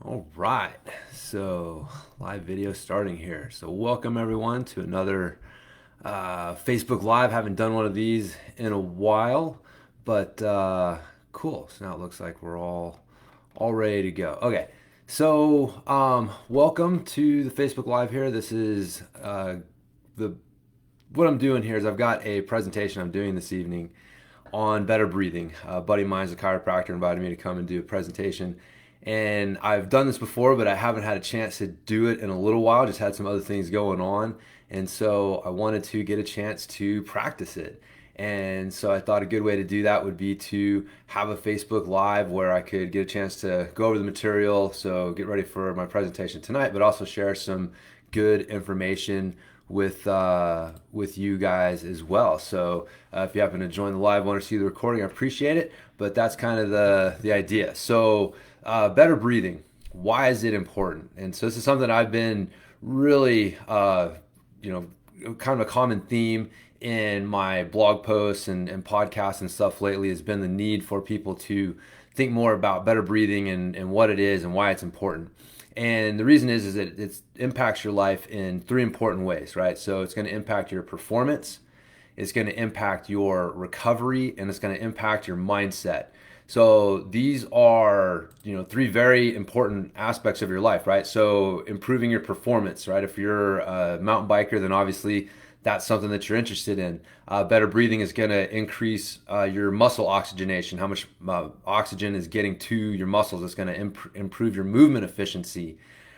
All right, so live video starting here. So welcome everyone to another Facebook Live. Haven't done one of these in a while, but cool. So now it looks like we're all ready to go. Okay, so welcome to the Facebook Live here. This is the what I'm doing here is I've got a presentation I'm doing this evening on better breathing. A buddy of mine is a chiropractor, invited me to come and do a presentation. And I've done this before, but I haven't had a chance to do it in a little while. Just had some other things going on. And so I wanted to get a chance to practice it. And so I thought a good way to do that would be to have a Facebook Live where I could get a chance to go over the material. So get ready for my presentation tonight, but also share some good information with you guys as well. So if you happen to join the live one or see the recording, I appreciate it. But that's kind of the idea. So better breathing. Why is it important? And so this is something I've been really, kind of a common theme in my blog posts and podcasts and stuff lately has been the need for people to think more about better breathing and what it is and why it's important. And the reason is that it impacts your life in three important ways, right? So it's going to impact your performance, it's going to impact your recovery, and it's going to impact your mindset. So these are, three very important aspects of your life, right? So improving your performance, right? If you're a mountain biker, then obviously that's something that you're interested in. Better breathing is going to increase your muscle oxygenation, how much oxygen is getting to your muscles. It's going to improve your movement efficiency,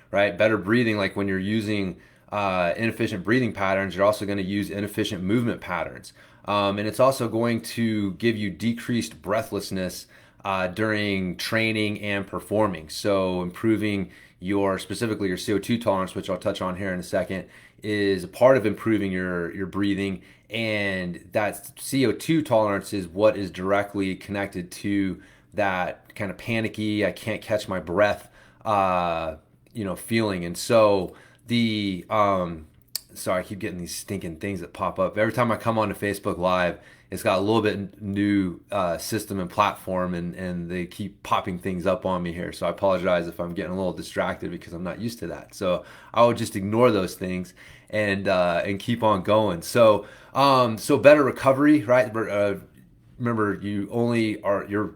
right? Better breathing, like when you're using inefficient breathing patterns, you're also going to use inefficient movement patterns. And it's also going to give you decreased breathlessness during training and performing. So improving specifically your CO2 tolerance, which I'll touch on here in a second, is a part of improving your breathing. And that CO2 tolerance is what is directly connected to that kind of panicky, I can't catch my breath, feeling. And so sorry, I keep getting these stinking things that pop up every time I come on to Facebook Live. It's got a little bit new system and platform, and they keep popping things up on me here. So I apologize if I'm getting a little distracted because I'm not used to that. So I would just ignore those things and keep on going. So better recovery, right? Remember, your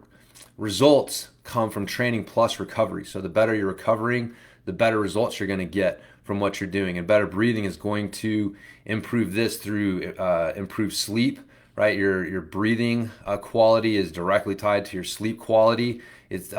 results come from training plus recovery. So the better you're recovering, the better results you're going to get from what you're doing. And better breathing is going to improve this through improved sleep, right? Your breathing quality is directly tied to your sleep quality. It's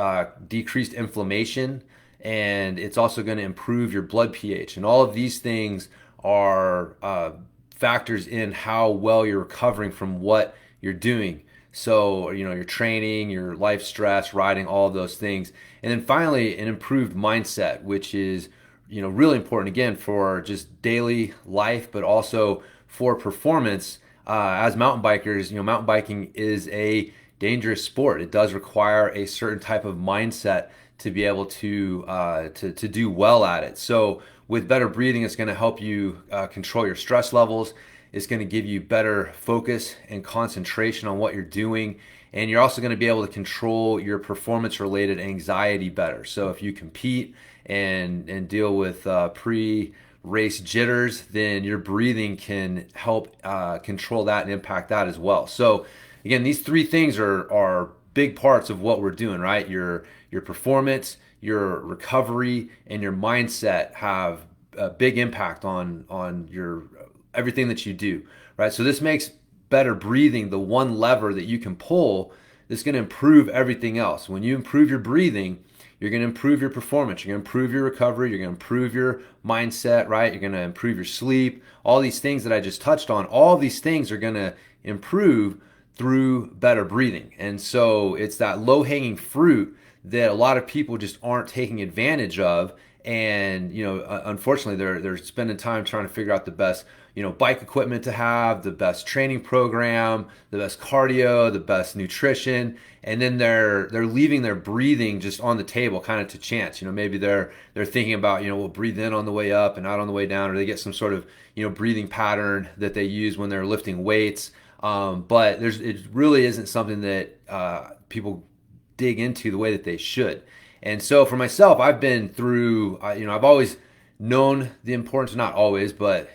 decreased inflammation, and it's also going to improve your blood pH. And all of these things are factors in how well you're recovering from what you're doing. So, your training, your life stress, riding, all of those things. And then finally, an improved mindset, which is, really important again for just daily life, but also for performance. As mountain bikers, mountain biking is a dangerous sport. It does require a certain type of mindset to be able to do well at it. So with better breathing, it's going to help you control your stress levels. It's going to give you better focus and concentration on what you're doing. And you're also going to be able to control your performance related anxiety better. So if you compete and deal with pre-race jitters, then your breathing can help control that and impact that as well. So again, these three things are big parts of what we're doing, right? Your performance, your recovery, and your mindset have a big impact on your everything that you do, right? So this makes better breathing the one lever that you can pull that's going to improve everything else. When you improve your breathing, you're going to improve your performance, you're going to improve your recovery, you're going to improve your mindset, right? You're going to improve your sleep. All these things that I just touched on, all these things are going to improve through better breathing. And so it's that low-hanging fruit that a lot of people just aren't taking advantage of. And unfortunately, they're spending time trying to figure out the best bike equipment to have, the best training program, the best cardio, the best nutrition, and then they're leaving their breathing just on the table, kind of to chance. Maybe they're thinking about we'll breathe in on the way up and out on the way down, or they get some sort of breathing pattern that they use when they're lifting weights. But it really isn't something that people dig into the way that they should. And so for myself, I've been through, I've always known the importance, not always, but,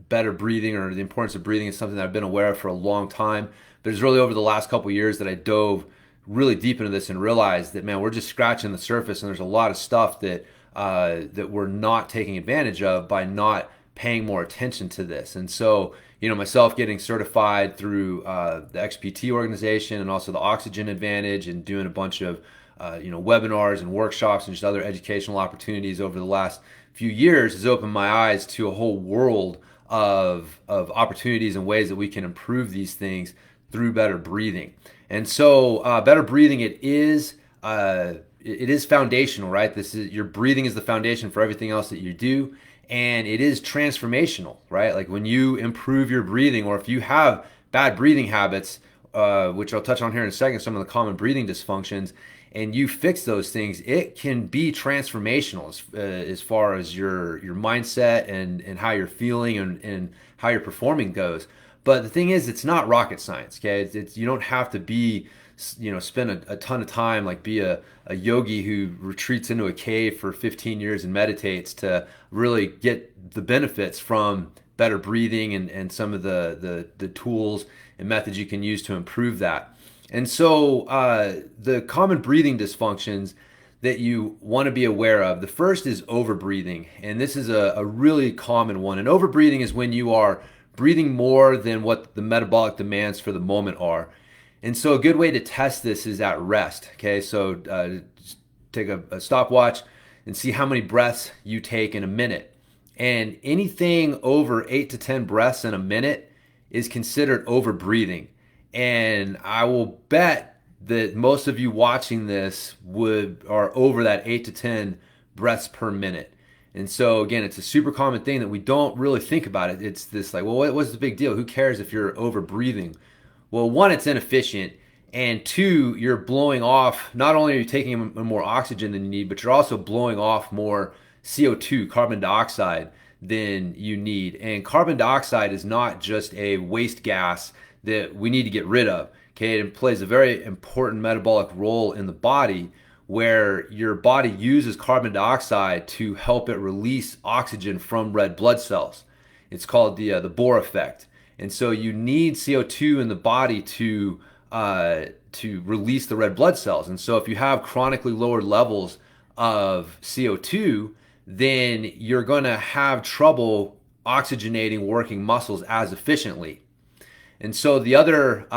better breathing or the importance of breathing is something that I've been aware of for a long time. But it's really over the last couple of years that I dove really deep into this and realized that, man, we're just scratching the surface, and there's a lot of stuff that we're not taking advantage of by not paying more attention to this. And so, myself getting certified through the XPT organization and also the Oxygen Advantage, and doing a bunch of webinars and workshops and just other educational opportunities over the last few years has opened my eyes to a whole world of opportunities and ways that we can improve these things through better breathing. And so better breathing, it is foundational, right? Your breathing is the foundation for everything else that you do. And it is transformational, right? Like when you improve your breathing, or if you have bad breathing habits, which I'll touch on here in a second, some of the common breathing dysfunctions, and you fix those things, it can be transformational as far as your mindset and how you're feeling and how you're performing goes. But the thing is, it's not rocket science, okay? You don't have to be, spend a ton of time, like be a yogi who retreats into a cave for 15 years and meditates to really get the benefits from better breathing and some of the tools and methods you can use to improve that. And so the common breathing dysfunctions that you want to be aware of, the first is overbreathing. And this is a really common one. And overbreathing is when you are breathing more than what the metabolic demands for the moment are. And so a good way to test this is at rest. Okay, so just take a stopwatch and see how many breaths you take in a minute. And anything over 8 to 10 breaths in a minute is considered overbreathing. And I will bet that most of you watching this are over that 8 to 10 breaths per minute. And so again, it's a super common thing that we don't really think about it. It's this like, well, what's the big deal? Who cares if you're over breathing? Well, one, it's inefficient. And two, you're blowing off, not only are you taking in more oxygen than you need, but you're also blowing off more CO2, carbon dioxide, than you need. And carbon dioxide is not just a waste gas that we need to get rid of. Okay, it plays a very important metabolic role in the body, where your body uses carbon dioxide to help it release oxygen from red blood cells. It's called the Bohr effect. And so you need CO2 in the body to release the red blood cells. And so if you have chronically lowered levels of CO2, then you're going to have trouble oxygenating working muscles as efficiently. And so the other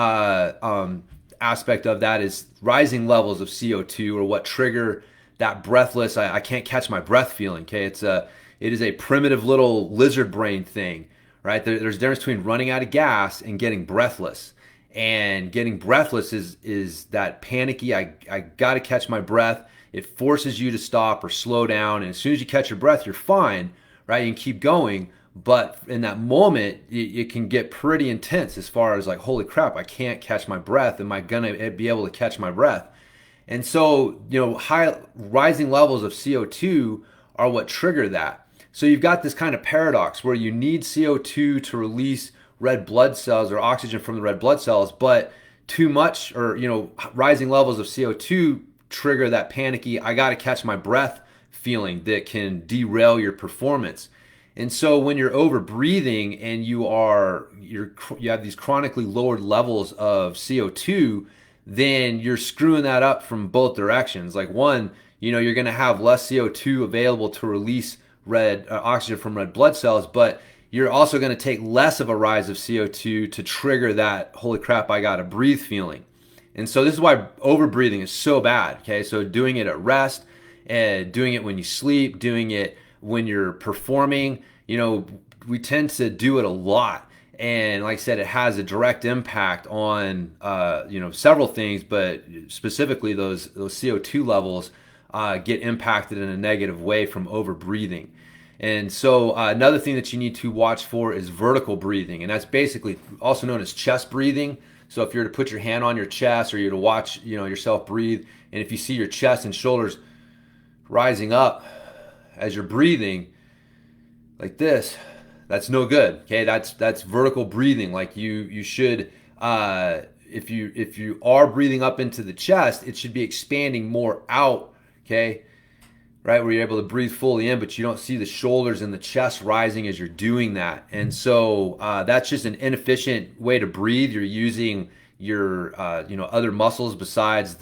aspect of that is rising levels of CO2, or what trigger that breathless, I can't catch my breath feeling. Okay, it is a primitive little lizard brain thing, right? There's a difference between running out of gas and getting breathless. And getting breathless is that panicky, I got to catch my breath. It forces you to stop or slow down. And as soon as you catch your breath, you're fine, right? You can keep going. But in that moment, it can get pretty intense as far as like, holy crap, I can't catch my breath. Am I going to be able to catch my breath? And so, high rising levels of CO2 are what trigger that. So you've got this kind of paradox where you need CO2 to release red blood cells or oxygen from the red blood cells, but too much or, rising levels of CO2 trigger that panicky, I got to catch my breath feeling that can derail your performance. And so when you're over breathing and you have these chronically lowered levels of CO2, then you're screwing that up from both directions. Like one, you're going to have less CO2 available to release oxygen from red blood cells, but you're also going to take less of a rise of CO2 to trigger that, holy crap, I got to breathe feeling. And so this is why over breathing is so bad. Okay, so doing it at rest, doing it when you sleep, doing it when you're performing, we tend to do it a lot. And like I said, it has a direct impact on, several things, but specifically those CO2 levels get impacted in a negative way from over breathing. And so another thing that you need to watch for is vertical breathing. And that's basically also known as chest breathing. So if you're to put your hand on your chest, or you're to watch, yourself breathe, and if you see your chest and shoulders rising up as you're breathing like this, that's no good. Okay, that's vertical breathing. Like you should, if you are breathing up into the chest, it should be expanding more out, okay, right, where you're able to breathe fully in, but you don't see the shoulders and the chest rising as you're doing that. And so that's just an inefficient way to breathe. You're using your other muscles besides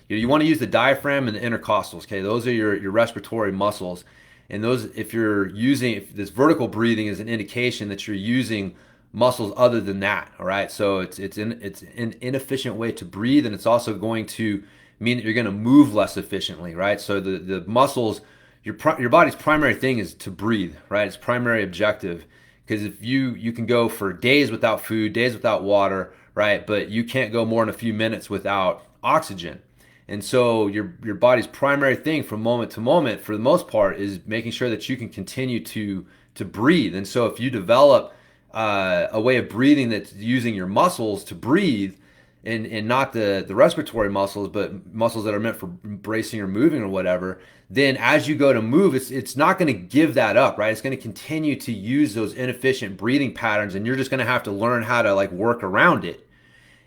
you want to use the diaphragm and the intercostals. Okay, those are your respiratory muscles. And those, if this vertical breathing is an indication that you're using muscles other than that. All right, so it's an inefficient way to breathe, and it's also going to mean that you're going to move less efficiently. Right, so the muscles, your body's primary thing is to breathe. Right, its primary objective. Because if you can go for days without food, days without water, right, but you can't go more than a few minutes without oxygen. And so your body's primary thing from moment to moment, for the most part, is making sure that you can continue to breathe. And so if you develop a way of breathing that's using your muscles to breathe, and not the respiratory muscles, but muscles that are meant for bracing or moving or whatever, then as you go to move, it's not going to give that up, right? It's going to continue to use those inefficient breathing patterns, and you're just going to have to learn how to like work around it.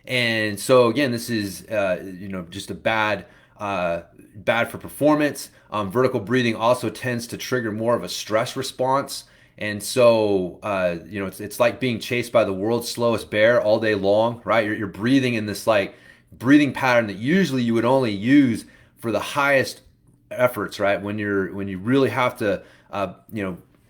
And so again, this is just a bad for performance. Vertical breathing also tends to trigger more of a stress response. And so, it's like being chased by the world's slowest bear all day long, right? You're breathing in this like breathing pattern that usually you would only use for the highest efforts, right? When you really have to,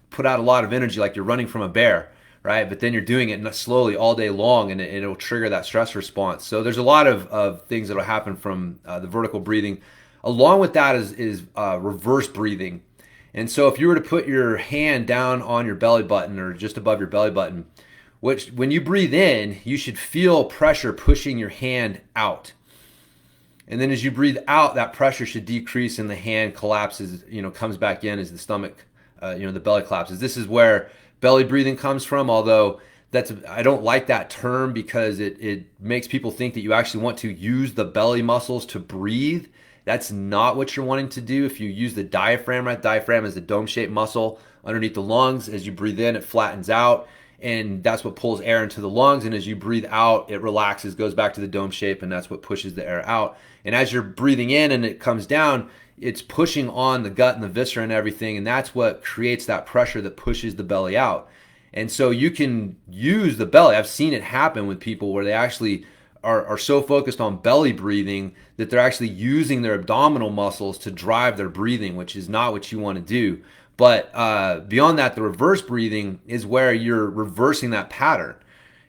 put out a lot of energy, like you're running from a bear, right? But then you're doing it slowly all day long, and it'll trigger that stress response. So there's a lot of things that'll happen from the vertical breathing. Along with that is reverse breathing. And so if you were to put your hand down on your belly button or just above your belly button, which when you breathe in, you should feel pressure pushing your hand out. And then as you breathe out, that pressure should decrease and the hand collapses, comes back in as the stomach, the belly collapses. This is where belly breathing comes from, although I don't like that term because it makes people think that you actually want to use the belly muscles to breathe. That's not what you're wanting to do. If you use the diaphragm, right? Diaphragm is the dome-shaped muscle underneath the lungs. As you breathe in, it flattens out, and that's what pulls air into the lungs. And as you breathe out, it relaxes, goes back to the dome shape, and that's what pushes the air out. And as you're breathing in and it comes down, it's pushing on the gut and the viscera and everything, and that's what creates that pressure that pushes the belly out. And so you can use the belly. I've seen it happen with people where they actually are so focused on belly breathing that they're actually using their abdominal muscles to drive their breathing, which is not what you want to do. But beyond that, the reverse breathing is where you're reversing that pattern,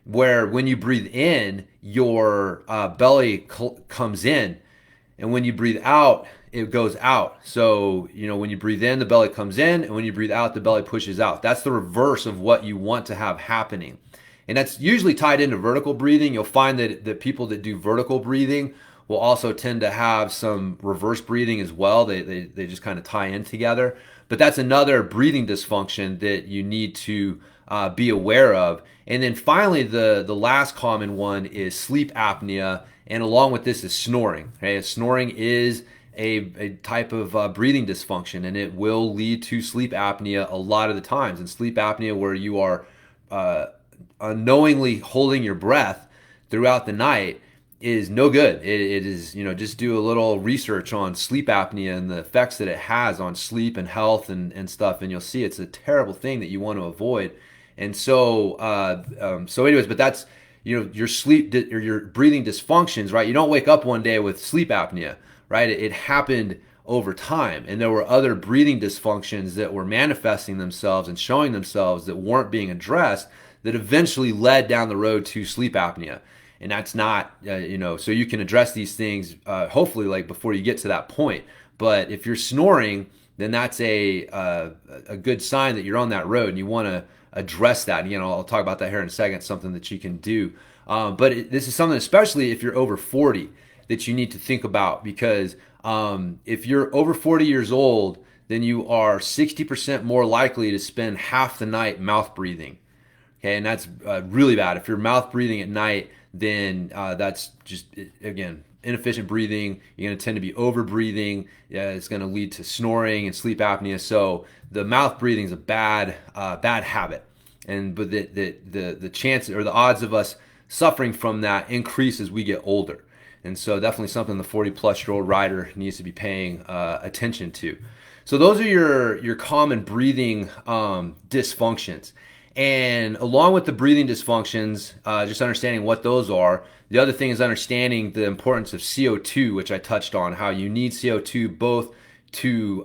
where when you breathe in, your belly comes in, and when you breathe out, it goes out. So, when you breathe in, the belly comes in, and when you breathe out, the belly pushes out. That's the reverse of what you want to have happening. And that's usually tied into vertical breathing. You'll find that people that do vertical breathing will also tend to have some reverse breathing as well. They just kind of tie in together. But that's another breathing dysfunction that you need to be aware of. And then finally, the last common one is sleep apnea. And along with this is snoring. Okay? Snoring is a type of breathing dysfunction, and it will lead to sleep apnea a lot of the times. And sleep apnea, where you are unknowingly holding your breath throughout the night, is no good. It is, just do a little research on sleep apnea and the effects that it has on sleep and health and stuff, and you'll see it's a terrible thing that you want to avoid. And so, anyways, but that's, your sleep or your breathing dysfunctions, right? You don't wake up one day with sleep apnea, right? It happened over time, and there were other breathing dysfunctions that were manifesting themselves and showing themselves that weren't being addressed, that eventually led down the road to sleep apnea. And that's not, so you can address these things, hopefully, like before you get to that point. But if you're snoring, then that's a good sign that you're on that road, and you want to address that. And, I'll talk about that here in a second, something that you can do. But this is something, especially if you're over 40, that you need to think about, because if you're over 40 years old, then you are 60% more likely to spend half the night mouth breathing. Okay, and that's really bad. If you're mouth breathing at night, then that's just, again, inefficient breathing. You're going to tend to be over breathing. It's going to lead to snoring and sleep apnea. So the mouth breathing is a bad habit, but the chance or the odds of us suffering from that increase as we get older. And so definitely something the 40-plus-year-old rider needs to be paying attention to. So those are your common breathing dysfunctions. And along with the breathing dysfunctions, just understanding what those are, the other thing is understanding the importance of CO2, which I touched on, how you need CO2 both to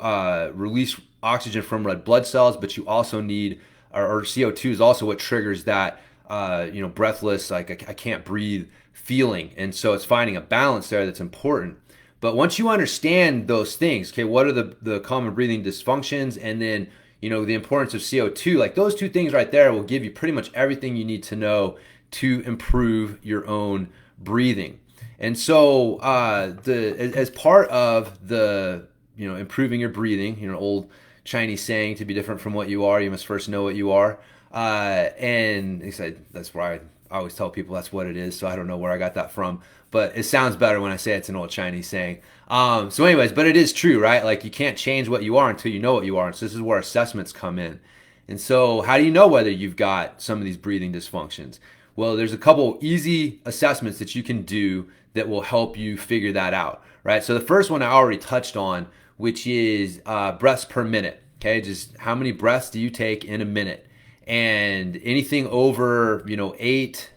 release oxygen from red blood cells, but you also need, or CO2 is also what triggers that, breathless, like I can't breathe feeling. And so it's finding a balance there that's important. But once you understand those things, okay, what are the common breathing dysfunctions, and then the importance of CO2, like those two things right there will give you pretty much everything you need to know to improve your own breathing. And so as part of the improving your breathing, old Chinese saying, to be different from what you are, you must first know what you are. And he said that's where I always tell people that's what it is. So I don't know where I got that from, but it sounds better when I say it's an old Chinese saying. So anyways, but it is true, right? Like you can't change what you are until you know what you are. And so this is where assessments come in. And so how do you know whether you've got some of these breathing dysfunctions? Well, there's a couple easy assessments that you can do that will help you figure that out, right? So the first one I already touched on, which is breaths per minute. Okay, just how many breaths do you take in a minute? And anything over 8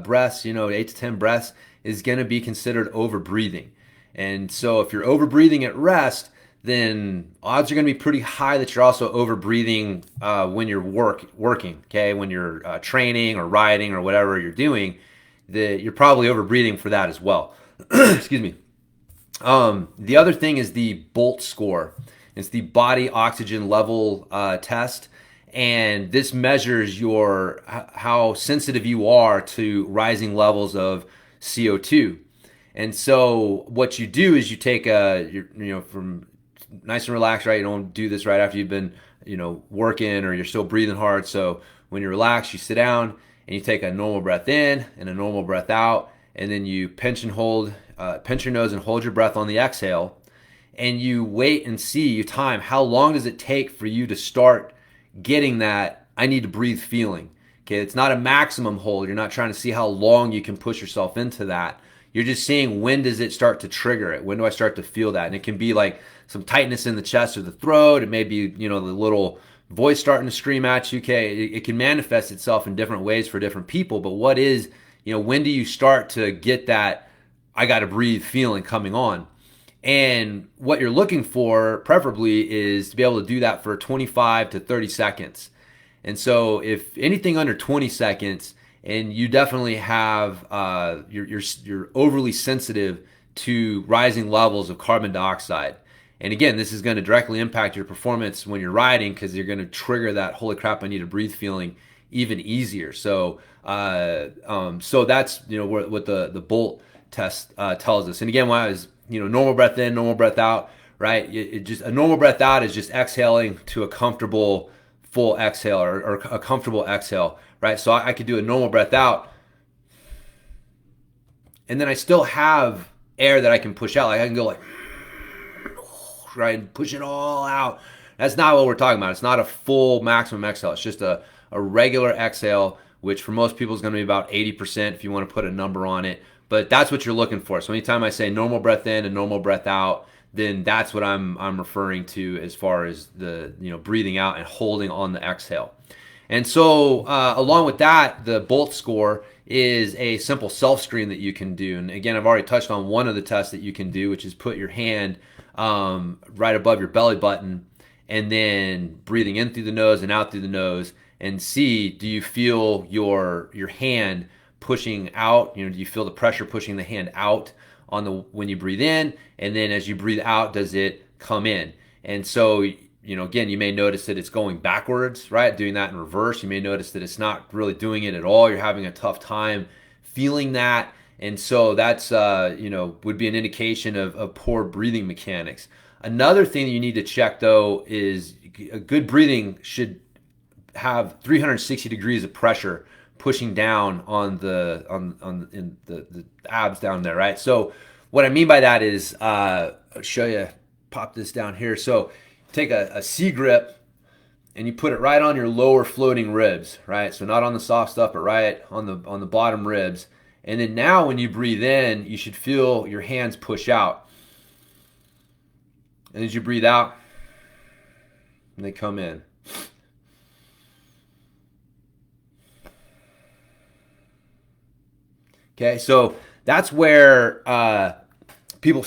breaths, 8 to 10 breaths is going to be considered over breathing. And so if you're over breathing at rest, then odds are going to be pretty high that you're also over breathing when you're working. Okay, when you're training or riding or whatever you're doing, you're probably over breathing for that as well. Excuse me. The other thing is the BOLT score. It's the body oxygen level test, and this measures how sensitive you are to rising levels of CO2. And so what you do is you take from nice and relaxed, right? You don't do this right after you've been working or you're still breathing hard. So when you're relaxed, you sit down and you take a normal breath in and a normal breath out, and then you pinch your nose and hold your breath on the exhale. And you wait and see, you time, how long does it take for you to start getting that I need to breathe feeling. Okay, it's not a maximum hold. You're not trying to see how long you can push yourself into that. You're just seeing, when does it start to trigger it? When do I start to feel that? And it can be like some tightness in the chest or the throat. It may be, the little voice starting to scream at you. Okay, it can manifest itself in different ways for different people. But when do you start to get that I got to breathe feeling coming on? And what you're looking for, preferably, is to be able to do that for 25 to 30 seconds. And so if anything under 20 seconds, and you definitely have, you're overly sensitive to rising levels of carbon dioxide. And again, this is going to directly impact your performance when you're riding, because you're going to trigger that holy crap, I need to breathe feeling even easier. So so that's what the BOLT test tells us. And again, when I was normal breath in, normal breath out, right? A normal breath out is just exhaling to a comfortable full exhale, or a comfortable exhale, right? So I could do a normal breath out, and then I still have air that I can push out. Like I can go like, right, and push it all out. That's not what we're talking about. It's not a full maximum exhale. It's just a regular exhale, which for most people is going to be about 80% if you want to put a number on it. But that's what you're looking for. So anytime I say normal breath in and normal breath out, then that's what I'm referring to as far as the breathing out and holding on the exhale. And so along with that, the BOLT score is a simple self-screen that you can do. And again, I've already touched on one of the tests that you can do, which is put your hand right above your belly button, and then breathing in through the nose and out through the nose, and see, do you feel your hand pushing out? Do you feel the pressure pushing the hand out when you breathe in, and then as you breathe out, does it come in? And so again, you may notice that it's going backwards, right? Doing that in reverse. You may notice that it's not really doing it at all. You're having a tough time feeling that. And so that's would be an indication of poor breathing mechanics. Another thing that you need to check, though, is a good breathing should have 360 degrees of pressure pushing down on the abs down there, right? So what I mean by that is, I'll show you, pop this down here. So take a C grip and you put it right on your lower floating ribs, right? So not on the soft stuff, but right on the bottom ribs. And then now when you breathe in, you should feel your hands push out. And as you breathe out, they come in. Okay, so that's where people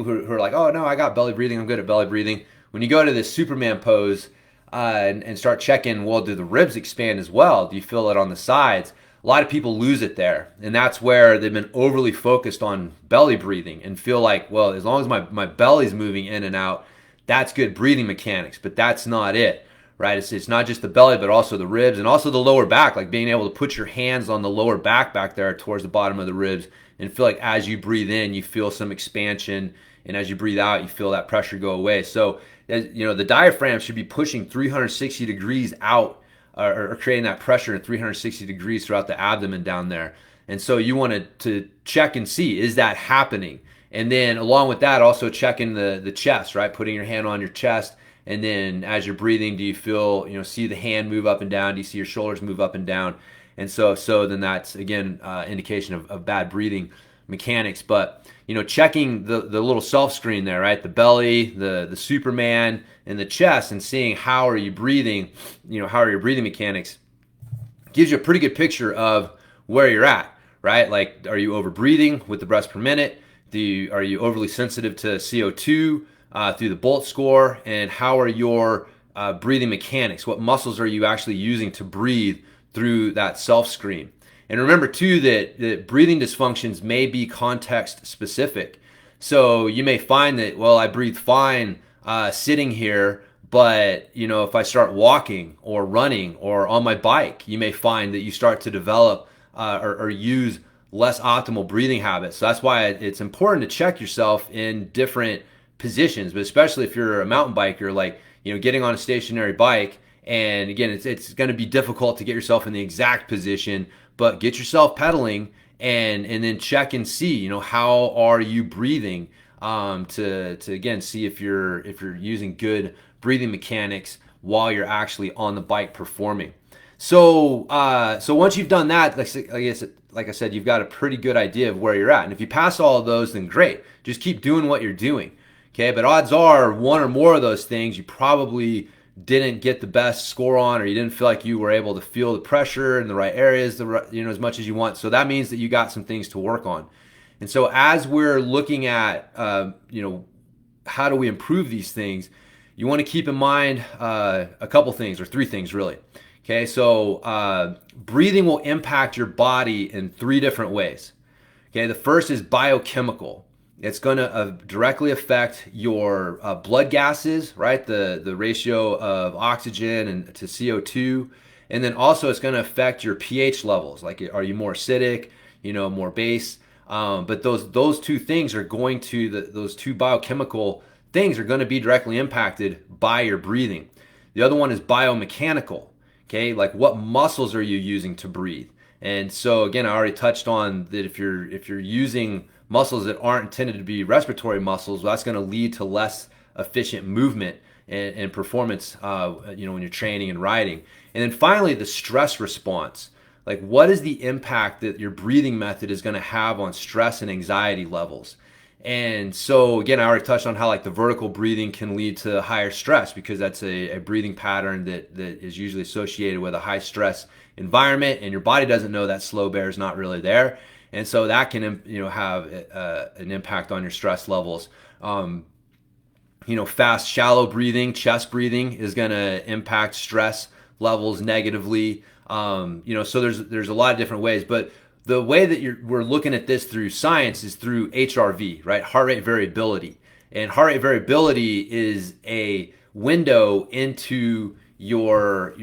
who are like, oh no, I got belly breathing, I'm good at belly breathing. When you go to this Superman pose and start checking, well, do the ribs expand as well? Do you feel it on the sides? A lot of people lose it there, and that's where they've been overly focused on belly breathing and feel like, well, as long as my belly's moving in and out, that's good breathing mechanics, but that's not it, right? It's not just the belly, but also the ribs and also the lower back, like being able to put your hands on the lower back there towards the bottom of the ribs and feel like as you breathe in, you feel some expansion, and as you breathe out, you feel that pressure go away. So, the diaphragm should be pushing 360 degrees out or creating that pressure at 360 degrees throughout the abdomen down there. And so you want to check and see, is that happening? And then along with that, also checking the chest, right? Putting your hand on your chest. And then as you're breathing, do you feel, see the hand move up and down? Do you see your shoulders move up and down? And so then that's, again, indication of bad breathing mechanics. But, checking the little self screen there, right? The belly, the Superman, and the chest, and seeing how are you breathing, how are your breathing mechanics, gives you a pretty good picture of where you're at, right? Like, are you over breathing with the breaths per minute? Are you overly sensitive to CO2 through the Bolt score? And how are your breathing mechanics? What muscles are you actually using to breathe through that self screen? And remember too that breathing dysfunctions may be context specific. So you may find that, well, I breathe fine sitting here, but if I start walking or running or on my bike, you may find that you start to develop or use less optimal breathing habits. So that's why it's important to check yourself in different positions, but especially if you're a mountain biker, like getting on a stationary bike. And again, it's going to be difficult to get yourself in the exact position, but get yourself pedaling and then check and see, how are you breathing to again see if you're using good breathing mechanics while you're actually on the bike performing. So once you've done that, like I said, you've got a pretty good idea of where you're at. And if you pass all of those, then great. Just keep doing what you're doing. Okay, but odds are one or more of those things you probably didn't get the best score on, or you didn't feel like you were able to feel the pressure in the right areas, as much as you want. So that means that you got some things to work on. And so as we're looking at, how do we improve these things, you want to keep in mind a couple things, or three things really. Okay, so breathing will impact your body in three different ways. Okay, the first is biochemical. It's going to directly affect your blood gases, right? The ratio of oxygen and to CO2. And then also it's going to affect your pH levels. Like, are you more acidic, more base? But those two things are going to, those two biochemical things are going to be directly impacted by your breathing. The other one is biomechanical. Okay, like what muscles are you using to breathe? And so again, I already touched on that if you're using muscles that aren't intended to be respiratory muscles, well, that's going to lead to less efficient movement and performance, when you're training and riding. And then finally, the stress response. Like, what is the impact that your breathing method is going to have on stress and anxiety levels? And so again, I already touched on how like the vertical breathing can lead to higher stress, because that's a breathing pattern that is usually associated with a high stress environment, and your body doesn't know that slow bear is not really there. And so that can, have an impact on your stress levels. Fast, shallow breathing, chest breathing is going to impact stress levels negatively. So there's a lot of different ways, but the way that we're looking at this through science is through HRV, right? Heart rate variability. And heart rate variability is a window into your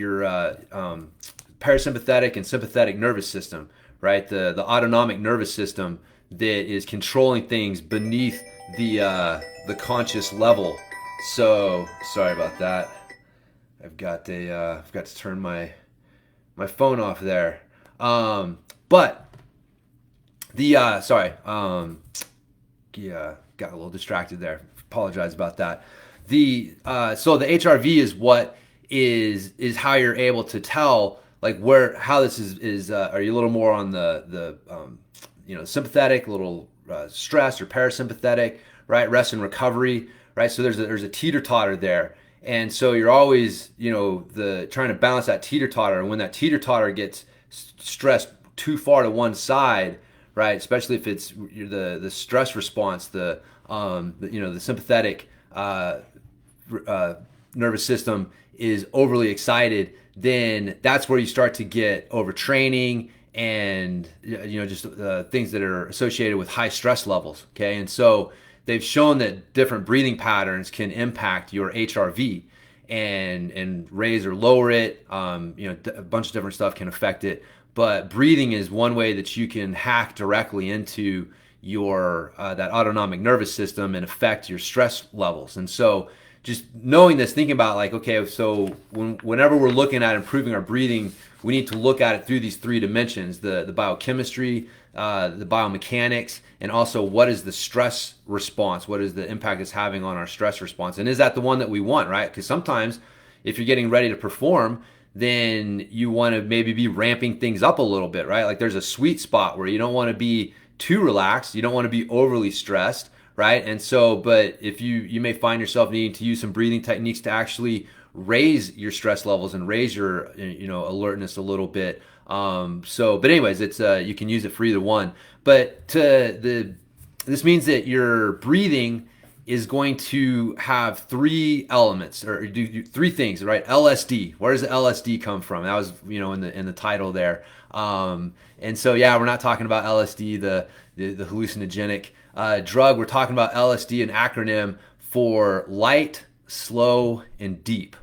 parasympathetic and sympathetic nervous system, right? The autonomic nervous system that is controlling things beneath the conscious level. So sorry about that. I've got to turn my phone off there. But got a little distracted there. Apologize about that. So the HRV is what is how you're able to tell like how this is are you a little more on the sympathetic, a little stress or parasympathetic, right? Rest and recovery, right? So there's a teeter totter there. And so you're always, the trying to balance that teeter totter. And when that teeter totter gets stressed too far to one side, right? Especially if it's the stress response, the sympathetic nervous system is overly excited, then that's where you start to get overtraining and just things that are associated with high stress levels. Okay, and so they've shown that different breathing patterns can impact your HRV and raise or lower it. A bunch of different stuff can affect it, but breathing is one way that you can hack directly into your that autonomic nervous system and affect your stress levels. And so just knowing this, thinking about like, okay, so whenever we're looking at improving our breathing, we need to look at it through these three dimensions: the biochemistry, the biomechanics, and also what is the stress response? What is the impact it's having on our stress response? And is that the one that we want, right? Because sometimes if you're getting ready to perform, then you want to maybe be ramping things up a little bit, right? Like there's a sweet spot where you don't want to be too relaxed, you don't want to be overly stressed, right? And so, but if you may find yourself needing to use some breathing techniques to actually raise your stress levels and raise your alertness a little bit. But anyways, it's you can use it for either one. But this means that your breathing is going to have three elements or do three things, right? LSD. Where does the LSD come from? That was in the title there. And so yeah, we're not talking about LSD, the hallucinogenic drug. We're talking about LSD, an acronym for light, slow, and deep,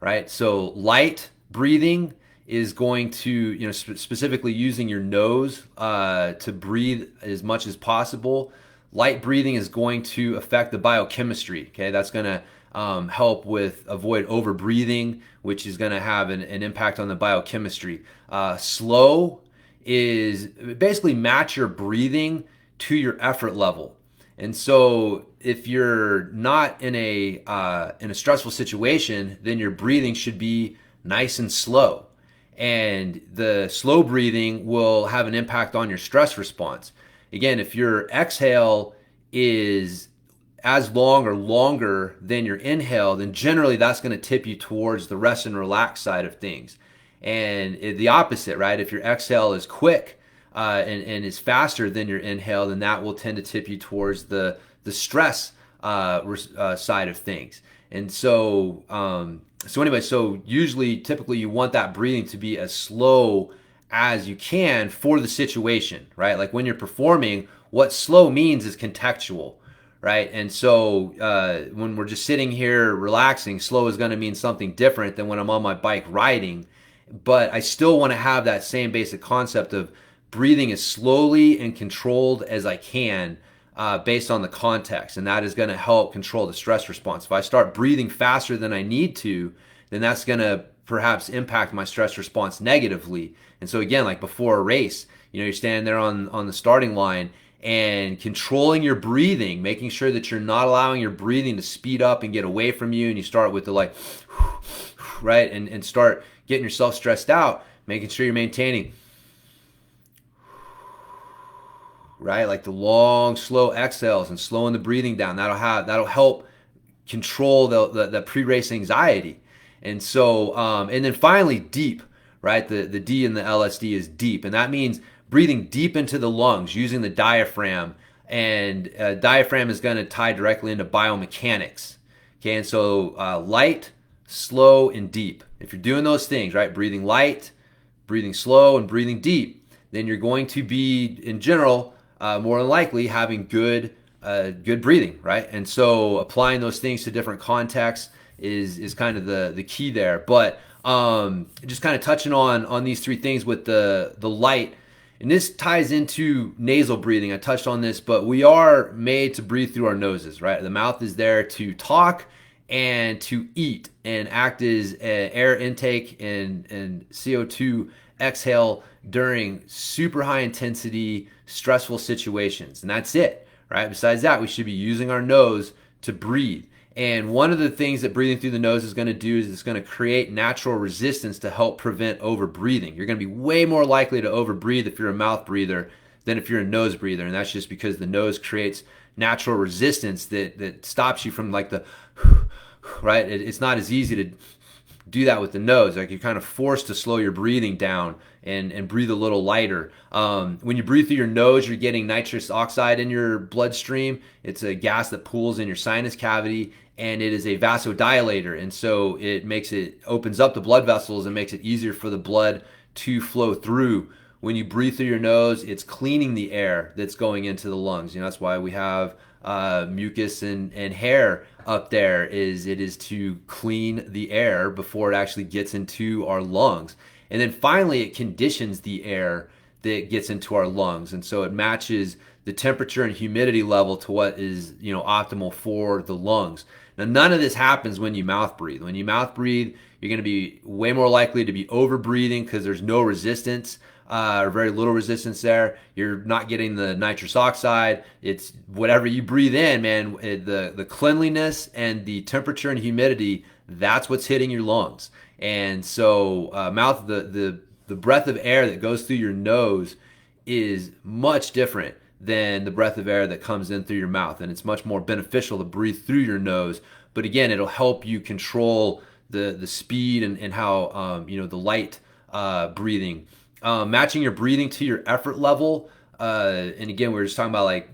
right? So light breathing is going to, specifically using your nose to breathe as much as possible. Light breathing is going to affect the biochemistry. Okay, that's going to help with avoid over breathing, which is going to have an impact on the biochemistry. Slow is basically match your breathing to your effort level. And so if you're not in a stressful situation, then your breathing should be nice and slow. And the slow breathing will have an impact on your stress response. Again, if your exhale is as long or longer than your inhale, then generally that's going to tip you towards the rest and relax side of things. And the opposite, right? If your exhale is quick and is faster than your inhale, then that will tend to tip you towards the stress side of things. And so, typically you want that breathing to be as slow as you can for the situation, right? Like when you're performing, what slow means is contextual, right? And so when we're just sitting here relaxing, slow is going to mean something different than when I'm on my bike riding. But I still want to have that same basic concept of breathing as slowly and controlled as I can based on the context. And that is going to help control the stress response. If I start breathing faster than I need to, then that's going to perhaps impact my stress response negatively. And so again, like before a race, you're standing there on the starting line and controlling your breathing, making sure that you're not allowing your breathing to speed up and get away from you. And you start with the like, right? And start getting yourself stressed out, making sure you're maintaining, right? Like the long, slow exhales and slowing the breathing down. That'll help control the pre-race anxiety. And so, and then finally, deep, right? The D in the LSD is deep. And that means breathing deep into the lungs using the diaphragm. And diaphragm is going to tie directly into biomechanics. Okay, and so light, slow, and deep. If you're doing those things, right? Breathing light, breathing slow, and breathing deep, then you're going to be, in general, more than likely having good breathing, right? And so applying those things to different contexts is kind of the key there. But just kind of touching on these three things with the light, and this ties into nasal breathing. I touched on this, but we are made to breathe through our noses, right? The mouth is there to talk and to eat and act as air intake and CO2 exhale during super high intensity, stressful situations. And that's it, right? Besides that, we should be using our nose to breathe. And one of the things that breathing through the nose is going to do is it's going to create natural resistance to help prevent overbreathing. You're going to be way more likely to overbreathe if you're a mouth breather than if you're a nose breather. And that's just because the nose creates natural resistance that stops you from like the, right? It's not as easy to do that with the nose. Like you're kind of forced to slow your breathing down and breathe a little lighter. When you breathe through your nose, you're getting nitrous oxide in your bloodstream. It's a gas that pools in your sinus cavity, and it is a vasodilator. And so it opens up the blood vessels and makes it easier for the blood to flow through. When you breathe through your nose, it's cleaning the air that's going into the lungs. That's why we have mucus and hair up there. It is to clean the air before it actually gets into our lungs. And then finally, it conditions the air that gets into our lungs. And so it matches the temperature and humidity level to what is, optimal for the lungs. Now, none of this happens when you mouth breathe. When you mouth breathe, you're going to be way more likely to be over breathing because there's no resistance. Or very little resistance there. You're not getting the nitrous oxide. It's whatever you breathe in, man. The cleanliness and the temperature and humidity, that's what's hitting your lungs. And so the breath of air that goes through your nose is much different than the breath of air that comes in through your mouth. And it's much more beneficial to breathe through your nose. But again, it'll help you control the speed and how, the light breathing. Matching your breathing to your effort level. And again, we were just talking about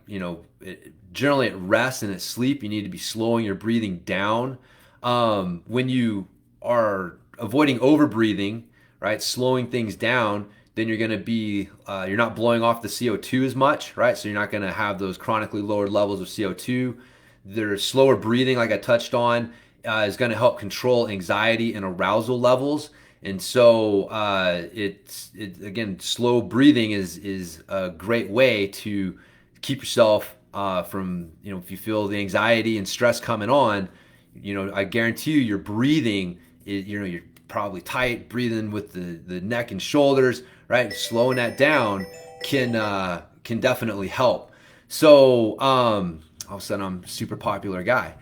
generally at rest and at sleep, you need to be slowing your breathing down. When you are avoiding overbreathing, right, slowing things down, then you're going to be, you're not blowing off the CO2 as much, right? So you're not going to have those chronically lowered levels of CO2. There's slower breathing, like I touched on, is going to help control anxiety and arousal levels. And so again, slow breathing is a great way to keep yourself from, if you feel the anxiety and stress coming on, I guarantee you your breathing is, you're probably tight, breathing with the neck and shoulders, right? Slowing that down can definitely help. So all of a sudden I'm a super popular guy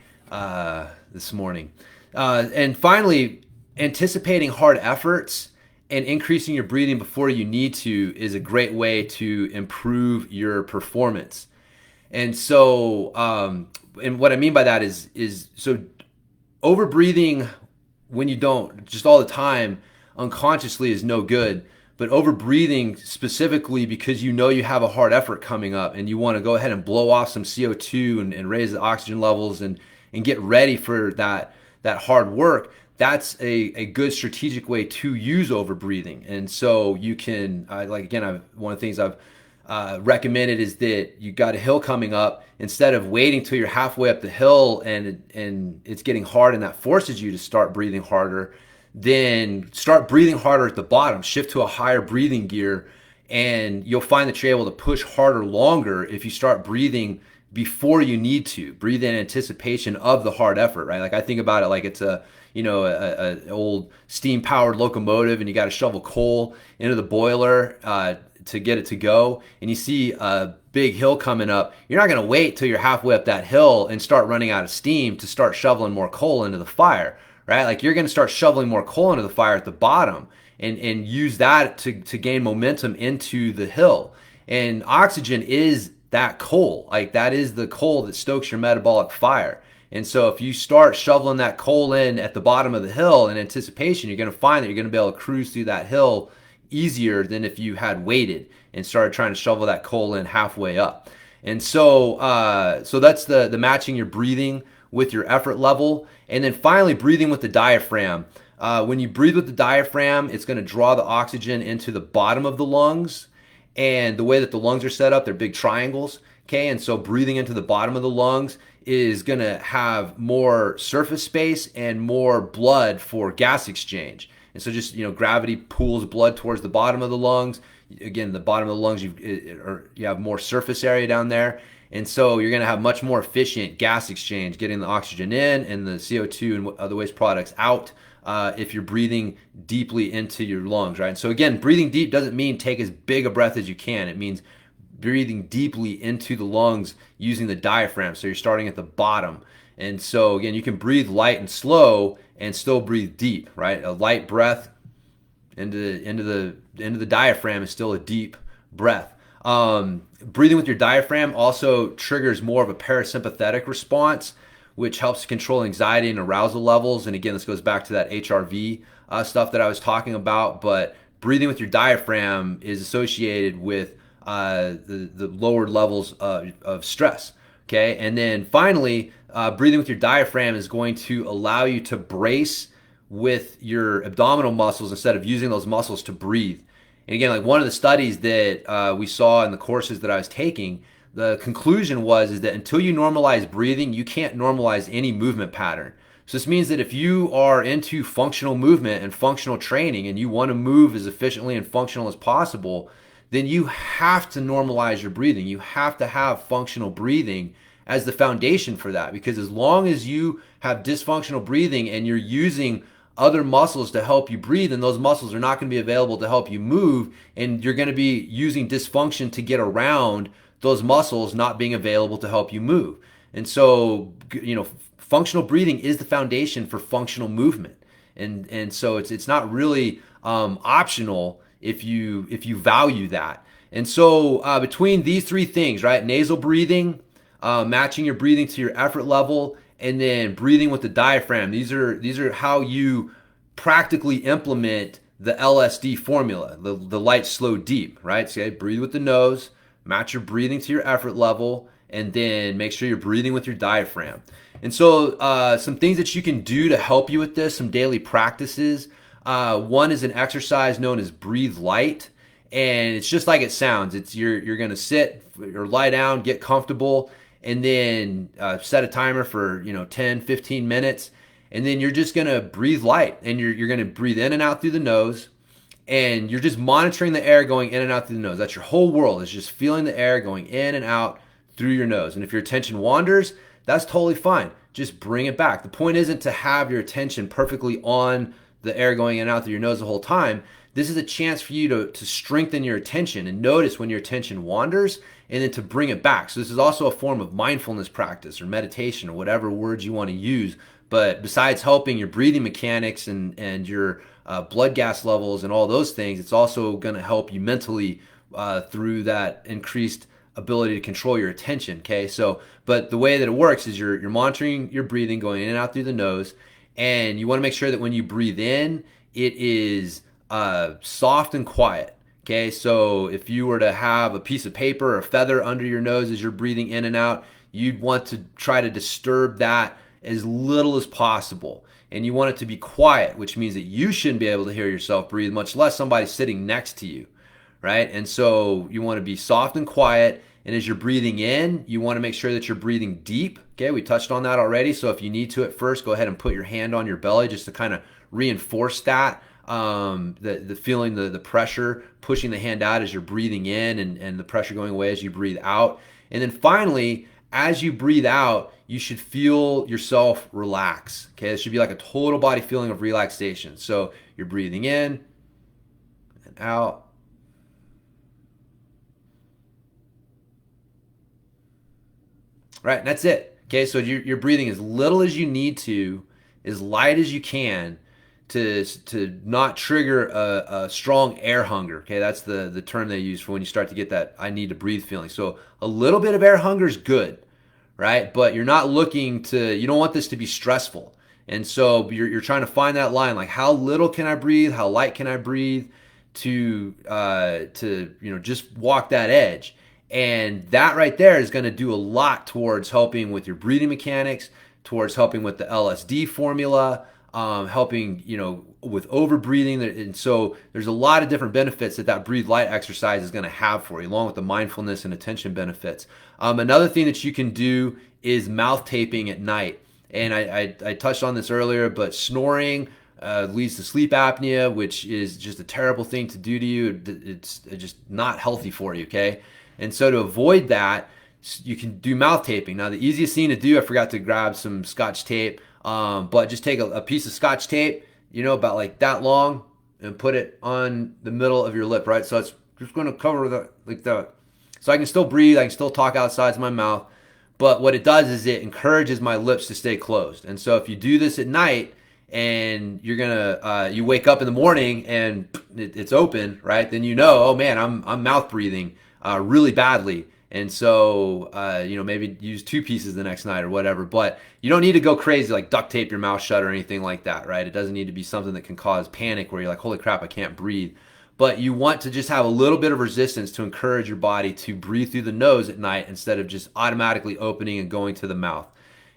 this morning. And finally, anticipating hard efforts and increasing your breathing before you need to is a great way to improve your performance. And so, and what I mean by that is so over breathing when you don't, just all the time, unconsciously is no good. But over breathing specifically because you have a hard effort coming up and you want to go ahead and blow off some CO2 and raise the oxygen levels and get ready for that hard work, that's a good strategic way to use overbreathing. And so you can, one of the things I've recommended is that you got a hill coming up, instead of waiting till you're halfway up the hill and it's getting hard and that forces you to start breathing harder, then start breathing harder at the bottom, shift to a higher breathing gear, and you'll find that you're able to push harder longer if you start breathing before you need to. Breathe in anticipation of the hard effort, right? Like I think about it like it's a old steam powered locomotive and you got to shovel coal into the boiler to get it to go, and you see a big hill coming up. You're not going to wait till you're halfway up that hill and start running out of steam to start shoveling more coal into the fire, right? Like you're going to start shoveling more coal into the fire at the bottom and use that to gain momentum into the hill. And oxygen is that coal. Like that is the coal that stokes your metabolic fire. And so if you start shoveling that coal in at the bottom of the hill in anticipation, you're going to find that you're going to be able to cruise through that hill easier than if you had waited and started trying to shovel that coal in halfway up. And so that's the matching your breathing with your effort level. And then finally, breathing with the diaphragm. When you breathe with the diaphragm, it's going to draw the oxygen into the bottom of the lungs. And the way that the lungs are set up, they're big triangles. Okay, and so breathing into the bottom of the lungs is going to have more surface space and more blood for gas exchange. And so just, gravity pulls blood towards the bottom of the lungs. Again, the bottom of the lungs, you have more surface area down there. And so you're going to have much more efficient gas exchange, getting the oxygen in and the CO2 and other waste products out if you're breathing deeply into your lungs, right? And so again, breathing deep doesn't mean take as big a breath as you can. It means breathing deeply into the lungs using the diaphragm. So you're starting at the bottom. And so again, you can breathe light and slow and still breathe deep, right? A light breath into the diaphragm is still a deep breath. Breathing with your diaphragm also triggers more of a parasympathetic response, which helps control anxiety and arousal levels. And again, this goes back to that HRV stuff that I was talking about. But breathing with your diaphragm is associated with the lowered levels of stress. Okay, and then finally, breathing with your diaphragm is going to allow you to brace with your abdominal muscles instead of using those muscles to breathe. And again, like one of the studies that we saw in the courses that I was taking, the conclusion is that until you normalize breathing, you can't normalize any movement pattern. So this means that if you are into functional movement and functional training and you want to move as efficiently and functional as possible, then you have to normalize your breathing. You have to have functional breathing as the foundation for that, because as long as you have dysfunctional breathing and you're using other muscles to help you breathe, and those muscles are not going to be available to help you move, and you're going to be using dysfunction to get around those muscles not being available to help you move. And so, functional breathing is the foundation for functional movement. And so it's not really optional if you value that. And so between these three things, right? Nasal breathing, matching your breathing to your effort level, and then breathing with the diaphragm. These are how you practically implement the LSD formula, the light, slow, deep, right? So breathe with the nose, match your breathing to your effort level, and then make sure you're breathing with your diaphragm. And so some things that you can do to help you with this, some daily practices. One is an exercise known as breathe light. And it's just like it sounds. It's you're going to sit or lie down, get comfortable, and then set a timer for 10, 15 minutes. And then you're just going to breathe light. And you're going to breathe in and out through the nose. And you're just monitoring the air going in and out through the nose. That's your whole world, is just feeling the air going in and out through your nose. And if your attention wanders, that's totally fine. Just bring it back. The point isn't to have your attention perfectly on the air going in and out through your nose the whole time. This is a chance for you to strengthen your attention and notice when your attention wanders, and then to bring it back. So this is also a form of mindfulness practice or meditation or whatever words you want to use. But besides helping your breathing mechanics and your blood gas levels and all those things, it's also going to help you mentally through that increased ability to control your attention. Okay, so but the way that it works is you're monitoring your breathing going in and out through the nose, and you want to make sure that when you breathe in, it is soft and quiet. Okay, so if you were to have a piece of paper or a feather under your nose as you're breathing in and out, you'd want to try to disturb that as little as possible. And you want it to be quiet, which means that you shouldn't be able to hear yourself breathe, much less somebody sitting next to you, right? And so you want to be soft and quiet. And as you're breathing in, you want to make sure that you're breathing deep. Okay, we touched on that already. So if you need to at first, go ahead and put your hand on your belly just to kind of reinforce that. The feeling, the pressure, pushing the hand out as you're breathing in, and the pressure going away as you breathe out. And then finally, as you breathe out, you should feel yourself relax. Okay, it should be like a total body feeling of relaxation. So you're breathing in and out. Right, and that's it. Okay, so you're breathing as little as you need to, as light as you can, to not trigger a strong air hunger. Okay, that's the term they use for when you start to get that I need to breathe feeling. So a little bit of air hunger is good, right? But you're not looking to, you don't want this to be stressful. And so you're trying to find that line, like how little can I breathe? How light can I breathe to just walk that edge? And that right there is going to do a lot towards helping with your breathing mechanics, towards helping with the LSD formula, helping, with over breathing. And so there's a lot of different benefits that breathe light exercise is going to have for you, along with the mindfulness and attention benefits. Another thing that you can do is mouth taping at night. And I touched on this earlier, but snoring leads to sleep apnea, which is just a terrible thing to do to you. It's just not healthy for you, okay? And so to avoid that, you can do mouth taping. Now, the easiest thing to do, I forgot to grab some Scotch tape, but just take a piece of Scotch tape, about like that long, and put it on the middle of your lip, right? So it's just going to cover like that. So I can still breathe, I can still talk outside of my mouth, But what it does is it encourages my lips to stay closed. And so if you do this at night and you're gonna you wake up in the morning and it's open, right? Then you know, oh man, I'm mouth breathing really badly. And so, maybe use two pieces the next night or whatever. But you don't need to go crazy, like duct tape your mouth shut or anything like that, right? It doesn't need to be something that can cause panic where you're like, holy crap, I can't breathe. But you want to just have a little bit of resistance to encourage your body to breathe through the nose at night instead of just automatically opening and going to the mouth.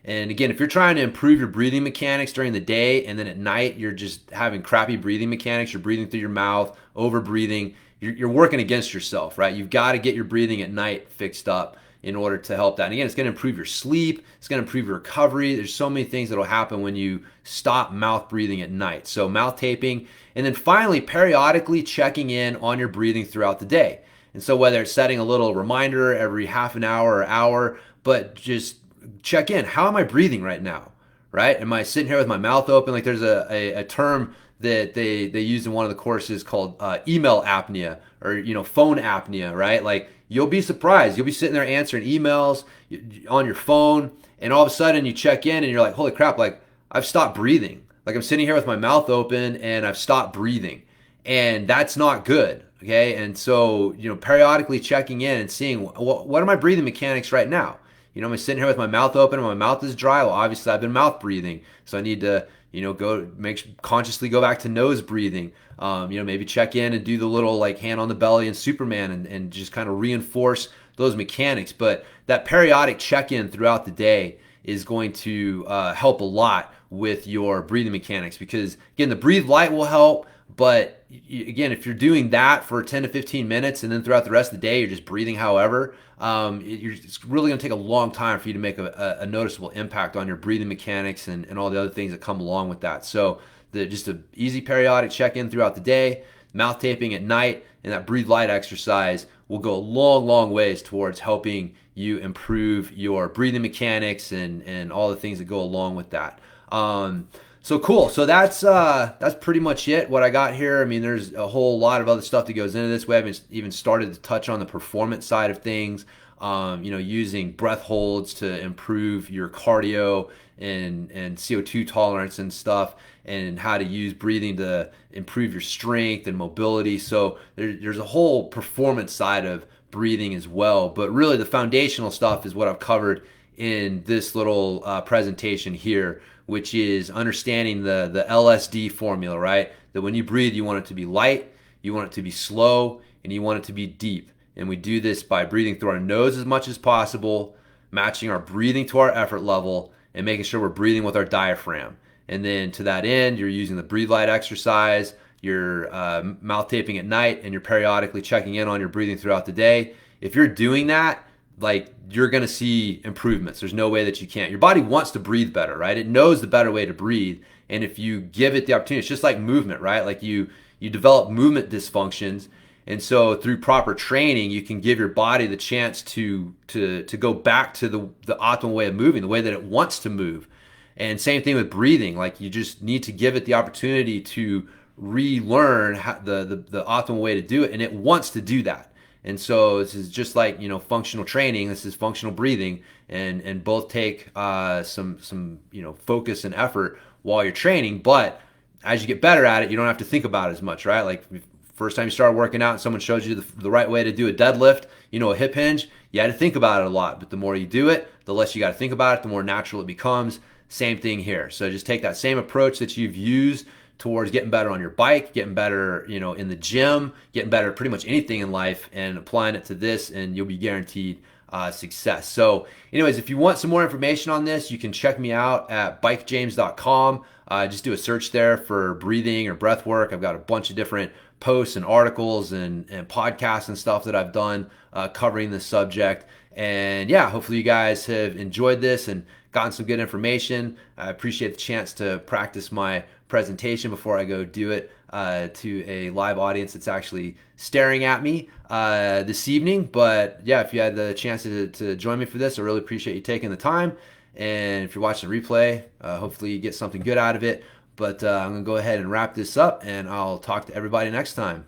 And again, if you're trying to improve your breathing mechanics during the day and then at night you're just having crappy breathing mechanics, you're breathing through your mouth, over breathing, you're working against yourself, right? You've got to get your breathing at night fixed up in order to help that. And again, it's going to improve your sleep. It's going to improve your recovery. There's so many things that will happen when you stop mouth breathing at night. So mouth taping. And then finally, periodically checking in on your breathing throughout the day. And so whether it's setting a little reminder every half an hour or hour, but just check in. How am I breathing right now? Right? Am I sitting here with my mouth open? Like there's a term that they use in one of the courses called email apnea or phone apnea, right? Like you'll be surprised. You'll be sitting there answering emails on your phone, and all of a sudden you check in and you're like, holy crap, like I've stopped breathing. Like I'm sitting here with my mouth open and I've stopped breathing. And that's not good. Okay. And so, periodically checking in and seeing what are my breathing mechanics right now? I'm sitting here with my mouth open and my mouth is dry. Well, obviously I've been mouth breathing. So I need to, consciously go back to nose breathing. Maybe check in and do the little like hand on the belly and Superman and just kind of reinforce those mechanics. But that periodic check-in throughout the day is going to help a lot with your breathing mechanics because again, the breathe light will help. But again, if you're doing that for 10 to 15 minutes and then throughout the rest of the day, you're just breathing however, it's really going to take a long time for you to make a noticeable impact on your breathing mechanics and all the other things that come along with that. So just an easy periodic check-in throughout the day, mouth taping at night, and that breathe light exercise will go a long, long ways towards helping you improve your breathing mechanics and all the things that go along with that. So cool. So that's pretty much it. What I got here. I mean, there's a whole lot of other stuff that goes into this. We haven't even started to touch on the performance side of things. Using breath holds to improve your cardio and CO2 tolerance and stuff, and how to use breathing to improve your strength and mobility. So there's a whole performance side of breathing as well. But really, the foundational stuff is what I've covered in this little presentation here, which is understanding the LSD formula, right? That when you breathe, you want it to be light, you want it to be slow, and you want it to be deep. And we do this by breathing through our nose as much as possible, matching our breathing to our effort level, and making sure we're breathing with our diaphragm. And then to that end, you're using the breathe light exercise, you're mouth taping at night, and you're periodically checking in on your breathing throughout the day. If you're doing that, like you're going to see improvements. There's no way that you can't. Your body wants to breathe better, right? It knows the better way to breathe. And if you give it the opportunity, it's just like movement, right? Like you develop movement dysfunctions. And so through proper training, you can give your body the chance to go back to the optimal way of moving, the way that it wants to move. And same thing with breathing. Like you just need to give it the opportunity to relearn the optimal way to do it. And it wants to do that. And so this is just like, functional training. This is functional breathing, and both take some focus and effort while you're training. But as you get better at it, you don't have to think about it as much, right? Like first time you started working out and someone shows you the right way to do a deadlift, a hip hinge, you had to think about it a lot. But the more you do it, the less you got to think about it, the more natural it becomes. Same thing here. So just take that same approach that you've used towards getting better on your bike, getting better, in the gym, getting better at pretty much anything in life, and applying it to this, and you'll be guaranteed success. So anyways, if you want some more information on this, you can check me out at bikejames.com. Just do a search there for breathing or breath work. I've got a bunch of different posts and articles and podcasts and stuff that I've done covering this subject. And yeah, hopefully you guys have enjoyed this and gotten some good information. I appreciate the chance to practice my presentation before I go do it to a live audience that's actually staring at me this evening. But yeah, if you had the chance to join me for this, I really appreciate you taking the time. And if you're watching the replay, hopefully you get something good out of it. But I'm going to go ahead and wrap this up, and I'll talk to everybody next time.